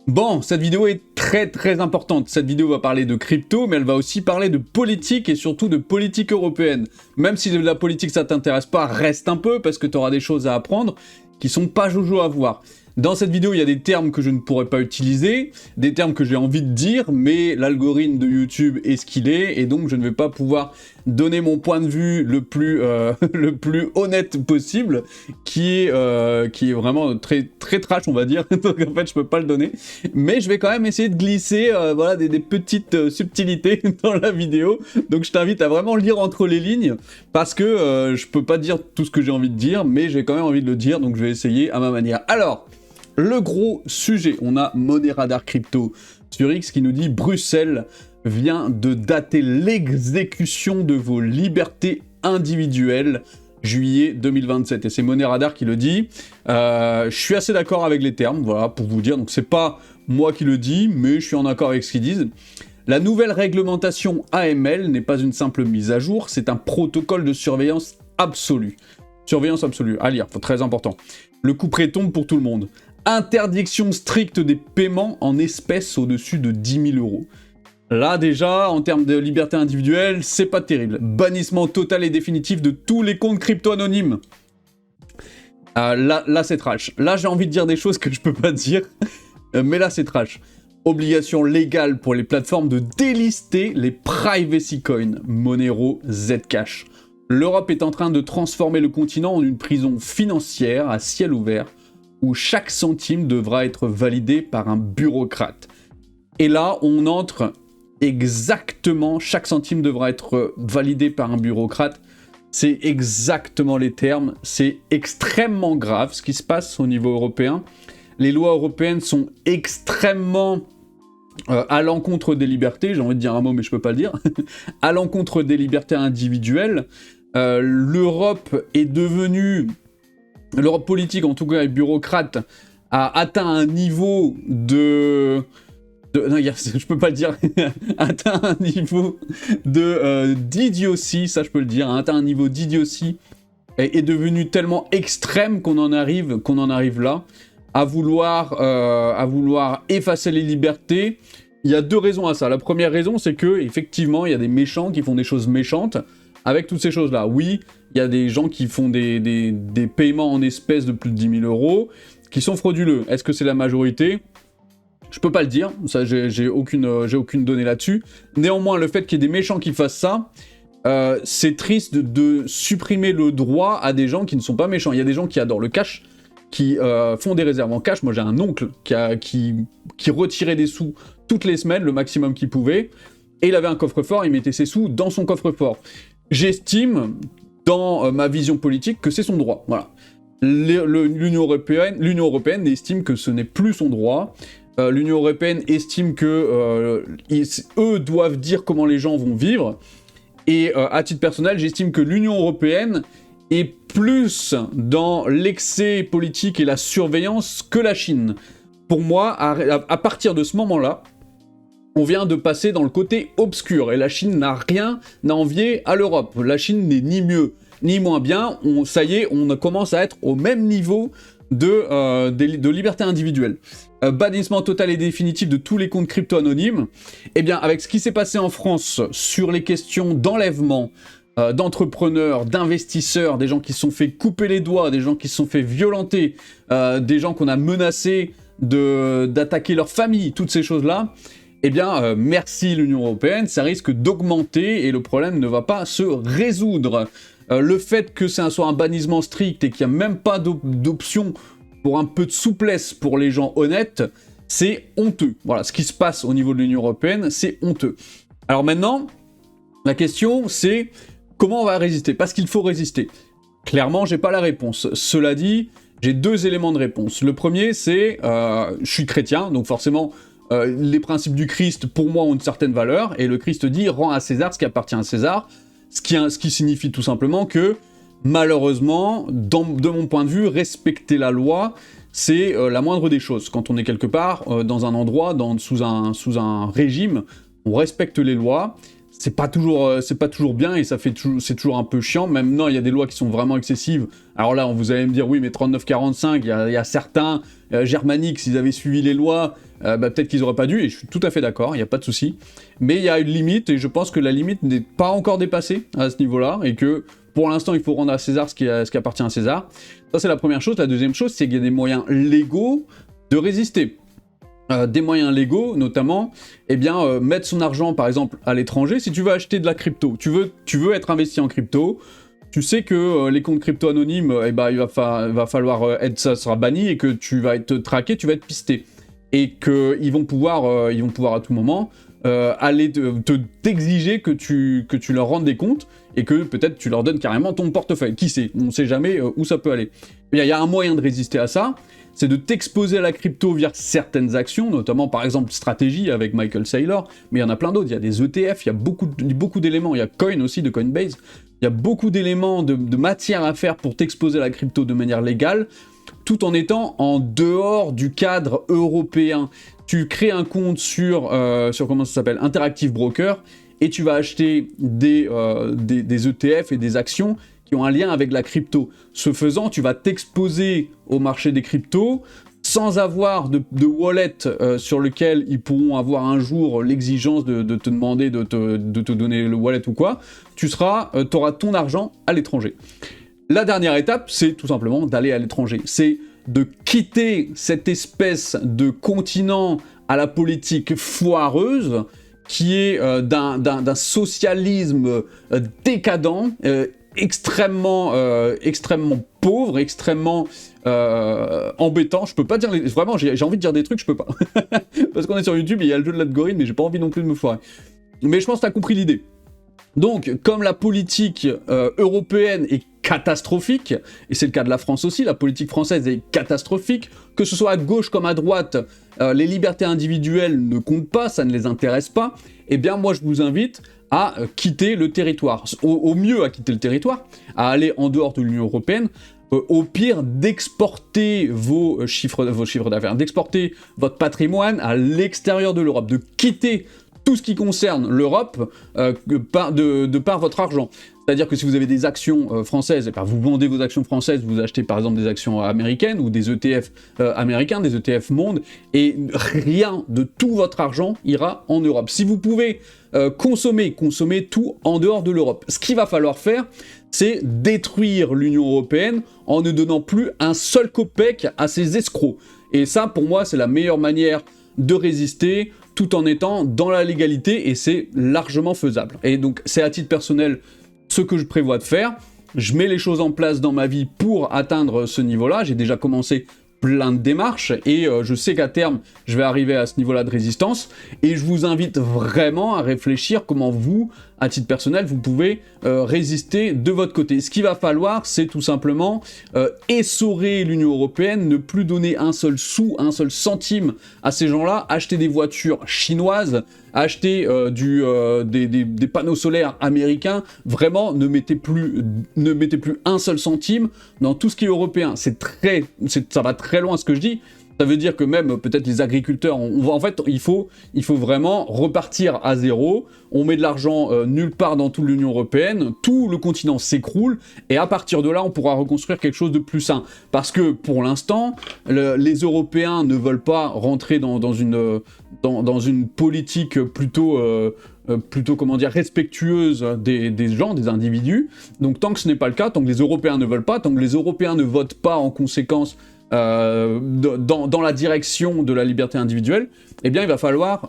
Bon, cette vidéo est très importante. Cette vidéo va parler de crypto, mais elle va aussi parler de politique et surtout de politique européenne. Même si la politique ça t'intéresse pas, reste un peu parce que tu auras des choses à apprendre qui sont pas jojo à voir. Dans cette vidéo, il y a des termes que je ne pourrais pas utiliser, des termes que j'ai envie de dire, mais l'algorithme de YouTube est ce qu'il est, et donc je ne vais pas pouvoir donner mon point de vue le plus honnête possible, qui est vraiment très trash, on va dire. Donc en fait, je peux pas le donner, mais je vais quand même essayer de glisser voilà, des petites subtilités dans la vidéo. Donc je t'invite à vraiment lire entre les lignes, parce que je peux pas dire tout ce que j'ai envie de dire, mais j'ai quand même envie de le dire, donc je vais essayer à ma manière. Alors, le gros sujet, on a Money Radar Crypto sur X qui nous dit Bruxelles vient de dater l'exécution de vos libertés individuelles juillet 2027. Et c'est Money Radar qui le dit. Je suis assez d'accord avec les termes, voilà, pour vous dire. Donc c'est pas moi qui le dis, mais je suis en accord avec ce qu'ils disent. La nouvelle réglementation AML n'est pas une simple mise à jour, c'est un protocole de surveillance absolue. Surveillance absolue, à lire, très important. Le coup près tombe pour tout le monde. Interdiction stricte des paiements en espèces au-dessus de 10 000 euros. Là déjà, en termes de liberté individuelle, c'est pas terrible. Bannissement total et définitif de tous les comptes crypto anonymes. Là c'est trash. Là j'ai envie de dire des choses que je peux pas dire, mais là c'est trash. Obligation légale pour les plateformes de délister les privacy coins, Monero, Zcash. L'Europe est en train de transformer le continent en une prison financière à ciel ouvert, où chaque centime devra être validé par un bureaucrate. Et là, on entre exactement, chaque centime devra être validé par un bureaucrate. C'est exactement les termes, c'est extrêmement grave ce qui se passe au niveau européen. Les lois européennes sont extrêmement à l'encontre des libertés, j'ai envie de dire un mot mais je peux pas le dire, à l'encontre des libertés individuelles. L'Europe est devenue... L'Europe politique, en tout cas les bureaucrates, a atteint un niveau non, je peux pas le dire, atteint un niveau d'idiotie, ça je peux le dire, atteint un niveau d'idiotie, est devenu tellement extrême qu'on en arrive là, à vouloir effacer les libertés. Il y a deux raisons à ça. La première raison, c'est que effectivement, il y a des méchants qui font des choses méchantes. Avec toutes ces choses-là, oui, il y a des gens qui font des paiements en espèces de plus de 10 000 euros, qui sont frauduleux. Est-ce que c'est la majorité ? Je peux pas le dire, ça, j'ai aucune donnée là-dessus. Néanmoins, le fait qu'il y ait des méchants qui fassent ça, c'est triste de supprimer le droit à des gens qui ne sont pas méchants. Il y a des gens qui adorent le cash, qui font des réserves en cash. Moi, j'ai un oncle qui retirait des sous toutes les semaines, le maximum qu'il pouvait, et il avait un coffre-fort, il mettait ses sous dans son coffre-fort. J'estime, dans ma vision politique, que c'est son droit. Voilà. L'Union européenne estime que ce n'est plus son droit. L'Union européenne estime que eux doivent dire comment les gens vont vivre. Et à titre personnel, j'estime que l'Union européenne est plus dans l'excès politique et la surveillance que la Chine. Pour moi, à partir de ce moment-là, on vient de passer dans le côté obscur, et la Chine n'a rien à envier à l'Europe. La Chine n'est ni mieux ni moins bien, ça y est, on commence à être au même niveau de liberté individuelle. Bannissement total et définitif de tous les comptes crypto anonymes. Eh bien, avec ce qui s'est passé en France sur les questions d'enlèvement, d'entrepreneurs, d'investisseurs, des gens qui se sont fait couper les doigts, des gens qui se sont fait violenter, des gens qu'on a menacés d'attaquer leur famille, toutes ces choses-là, eh bien, merci l'Union européenne, ça risque d'augmenter et le problème ne va pas se résoudre. Le fait que ça soit un bannissement strict et qu'il n'y a même pas d'option pour un peu de souplesse pour les gens honnêtes, c'est honteux. Voilà, ce qui se passe au niveau de l'Union européenne, c'est honteux. Alors maintenant, la question c'est comment on va résister ? Parce qu'il faut résister. Clairement, j'ai pas la réponse. Cela dit, j'ai deux éléments de réponse. Le premier, c'est je suis chrétien, donc forcément, les principes du Christ, pour moi, ont une certaine valeur, et le Christ dit « rends à César ce qui appartient à César », ce qui signifie tout simplement que, malheureusement, de mon point de vue, respecter la loi, c'est la moindre des choses. Quand on est quelque part, dans un endroit, sous un régime, on respecte les lois, c'est pas toujours bien et c'est toujours un peu chiant. Même non, il y a des lois qui sont vraiment excessives. Alors là, vous allez me dire, oui, mais 39-45, il y a certains germaniques, s'ils avaient suivi les lois, peut-être qu'ils auraient pas dû, et je suis tout à fait d'accord, il n'y a pas de souci. Mais il y a une limite, et je pense que la limite n'est pas encore dépassée à ce niveau-là, et que pour l'instant, il faut rendre à César ce qui appartient à César. Ça, c'est la première chose. La deuxième chose, c'est qu'il y a des moyens légaux de résister. Des moyens légaux, notamment, mettre son argent, par exemple, à l'étranger. Si tu veux acheter de la crypto, tu veux être investi en crypto, tu sais que les comptes crypto anonymes, il va falloir ça sera banni et que tu vas être traqué, tu vas être pisté. Et qu'ils vont pouvoir à tout moment aller t'exiger que tu leur rendes des comptes et que peut-être tu leur donnes carrément ton portefeuille. Qui sait? On ne sait jamais où ça peut aller. Il y a un moyen de résister à ça, c'est de t'exposer à la crypto via certaines actions, notamment par exemple Stratégie avec Michael Saylor, mais il y en a plein d'autres, il y a des ETF, il y a beaucoup d'éléments, il y a Coin aussi de Coinbase, il y a beaucoup d'éléments de matière à faire pour t'exposer à la crypto de manière légale, tout en étant en dehors du cadre européen. Tu crées un compte sur comment ça s'appelle, Interactive Broker, et tu vas acheter des ETF et des actions qui ont un lien avec la crypto. Ce faisant, tu vas t'exposer au marché des cryptos sans avoir de wallet sur lequel ils pourront avoir un jour l'exigence de te demander de te donner le wallet ou quoi. Tu auras ton argent à l'étranger. La dernière étape, c'est tout simplement d'aller à l'étranger. C'est de quitter cette espèce de continent à la politique foireuse qui est d'un socialisme décadent, extrêmement pauvre, extrêmement embêtant. Je peux pas dire vraiment, j'ai envie de dire des trucs, je peux pas. Parce qu'on est sur YouTube et il y a le jeu de l'algorithme et j'ai pas envie non plus de me foirer. Mais je pense que t'as compris l'idée. Donc, comme la politique européenne est catastrophique, et c'est le cas de la France aussi, la politique française est catastrophique, que ce soit à gauche comme à droite, les libertés individuelles ne comptent pas, ça ne les intéresse pas, eh bien moi je vous invite à quitter le territoire, au mieux à quitter le territoire, à aller en dehors de l'Union européenne, au pire d'exporter vos chiffres d'affaires, d'exporter votre patrimoine à l'extérieur de l'Europe, de quitter tout ce qui concerne l'Europe de par votre argent. C'est-à-dire que si vous avez des actions françaises, vous vendez vos actions françaises, vous achetez par exemple des actions américaines ou des ETF américains, des ETF monde, et rien de tout votre argent ira en Europe. Si vous pouvez consommer tout en dehors de l'Europe. Ce qu'il va falloir faire, c'est détruire l'Union européenne en ne donnant plus un seul copec à ces escrocs. Et ça, pour moi, c'est la meilleure manière de résister tout en étant dans la légalité, et c'est largement faisable. Et donc, c'est à titre personnel ce que je prévois de faire. Je mets les choses en place dans ma vie pour atteindre ce niveau-là. J'ai déjà commencé plein de démarches, et je sais qu'à terme, je vais arriver à ce niveau-là de résistance, et je vous invite vraiment à réfléchir comment vous, à titre personnel, vous pouvez résister de votre côté. Ce qu'il va falloir, c'est tout simplement essorer l'Union européenne, ne plus donner un seul sou, un seul centime à ces gens-là, acheter des voitures chinoises, acheter des panneaux solaires américains. Vraiment, ne mettez plus un seul centime dans tout ce qui est européen. Ça va très loin ce que je dis. Ça veut dire que même peut-être les agriculteurs, en fait, il faut vraiment repartir à zéro. On met de l'argent nulle part dans toute l'Union européenne, tout le continent s'écroule, et à partir de là, on pourra reconstruire quelque chose de plus sain. Parce que pour l'instant, les Européens ne veulent pas rentrer dans une politique plutôt comment dire, respectueuse des gens, des individus. Donc tant que ce n'est pas le cas, tant que les Européens ne veulent pas, tant que les Européens ne votent pas en conséquence dans la direction de la liberté individuelle, eh bien il va falloir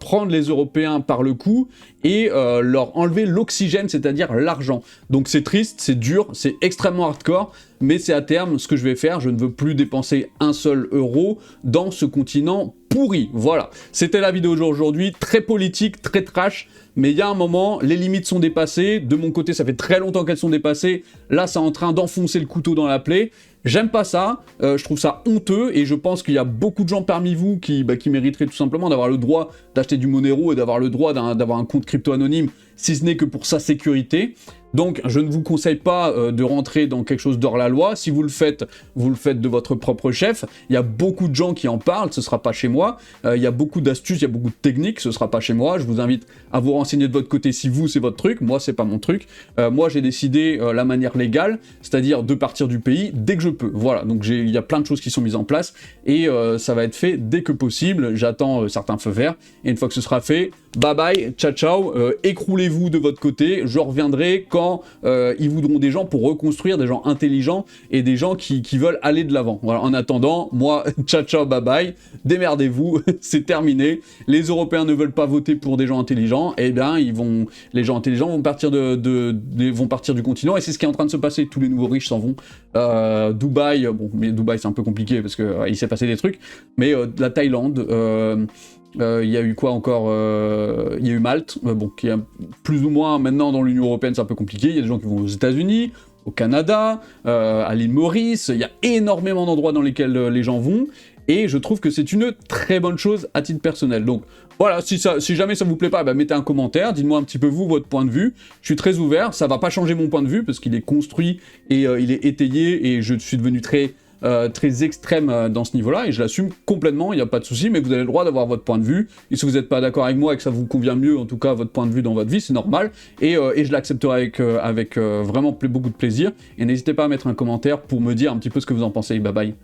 prendre les Européens par le cou et leur enlever l'oxygène, c'est-à-dire l'argent. Donc c'est triste, c'est dur, c'est extrêmement hardcore, mais c'est à terme ce que je vais faire. Je ne veux plus dépenser un seul euro dans ce continent pourri. Voilà, c'était la vidéo d'aujourd'hui, très politique, très trash, mais il y a un moment, les limites sont dépassées. De mon côté, ça fait très longtemps qu'elles sont dépassées. Là, c'est en train d'enfoncer le couteau dans la plaie. J'aime pas ça, je trouve ça honteux, et je pense qu'il y a beaucoup de gens parmi vous qui mériteraient tout simplement d'avoir le droit d'acheter du Monero et d'avoir le droit d'avoir un compte crypto anonyme si ce n'est que pour sa sécurité. Donc, je ne vous conseille pas de rentrer dans quelque chose d'hors la loi. Si vous le faites de votre propre chef. Il y a beaucoup de gens qui en parlent, ce sera pas chez moi. Il y a beaucoup d'astuces, il y a beaucoup de techniques, ce sera pas chez moi. Je vous invite à vous renseigner de votre côté si vous, c'est votre truc. Moi, c'est pas mon truc. Moi, j'ai décidé la manière légale, c'est-à-dire de partir du pays dès que je peux. Voilà, donc il y a plein de choses qui sont mises en place et ça va être fait dès que possible. J'attends certains feux verts et une fois que ce sera fait, bye bye, ciao ciao, écroulez-vous de votre côté. Je reviendrai quand ils voudront des gens pour reconstruire, des gens intelligents et des gens qui veulent aller de l'avant. Voilà, en attendant, moi, ciao ciao, bye bye, démerdez-vous, c'est terminé. Les Européens ne veulent pas voter pour des gens intelligents, et bien les gens intelligents vont partir vont partir du continent et c'est ce qui est en train de se passer. Tous les nouveaux riches s'en vont. Dubaï, bon, mais Dubaï c'est un peu compliqué parce que il s'est passé des trucs, mais la Thaïlande. Il y a eu quoi encore il y a eu Malte, bon, qui est plus ou moins maintenant dans l'Union Européenne, c'est un peu compliqué. Il y a des gens qui vont aux États-Unis, au Canada, à l'île Maurice. Il y a énormément d'endroits dans lesquels les gens vont. Et je trouve que c'est une très bonne chose à titre personnel. Donc voilà, si jamais ça vous plaît pas, bah, mettez un commentaire, dites-moi un petit peu vous, votre point de vue. Je suis très ouvert, ça va pas changer mon point de vue parce qu'il est construit et il est étayé et je suis devenu très extrême dans ce niveau-là, et je l'assume complètement, il n'y a pas de souci, mais vous avez le droit d'avoir votre point de vue, et si vous n'êtes pas d'accord avec moi et que ça vous convient mieux, en tout cas, votre point de vue dans votre vie, c'est normal, et je l'accepterai avec vraiment beaucoup de plaisir, et n'hésitez pas à mettre un commentaire pour me dire un petit peu ce que vous en pensez, bye bye.